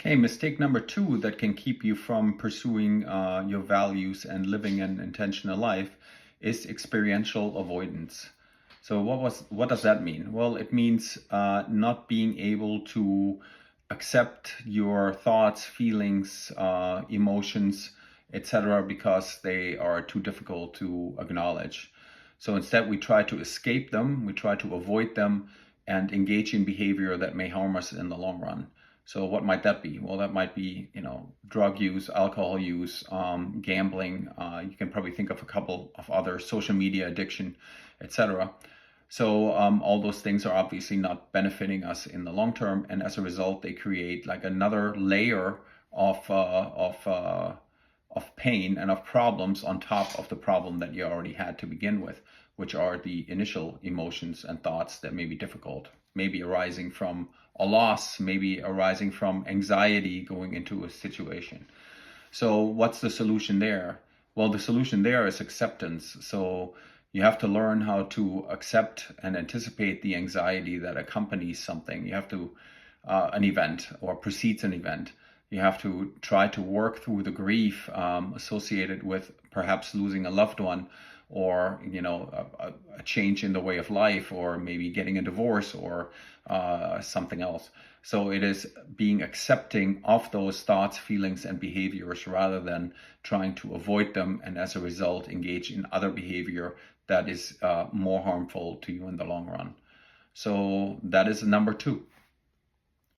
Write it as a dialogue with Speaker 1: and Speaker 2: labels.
Speaker 1: Okay, mistake number two that can keep you from pursuing your values and living an intentional life is experiential avoidance. So what does that mean? Well, it means not being able to accept your thoughts, feelings, emotions, etc., because they are too difficult to acknowledge. So instead, we try to escape them, we try to avoid them, and engage in behavior that may harm us in the long run. So what might that be? Well, that might be, drug use, alcohol use, gambling. You can probably think of a couple of other, social media addiction, etc. So all those things are obviously not benefiting us in the long term, and as a result, they create like another layer of pain and of problems on top of the problem that you already had to begin with, which are the initial emotions and thoughts that may be difficult, maybe arising from a loss, maybe arising from anxiety going into a situation. So what's the solution there? Well, the solution there is acceptance. So you have to learn how to accept and anticipate the anxiety that accompanies something. You have to, an event or precedes an event. You have to try to work through the grief associated with perhaps losing a loved one, or a change in the way of life, or maybe getting a divorce, or something else. So it is being accepting of those thoughts, feelings, and behaviors rather than trying to avoid them, and as a result engage in other behavior that is more harmful to you in the long run. So that is number two.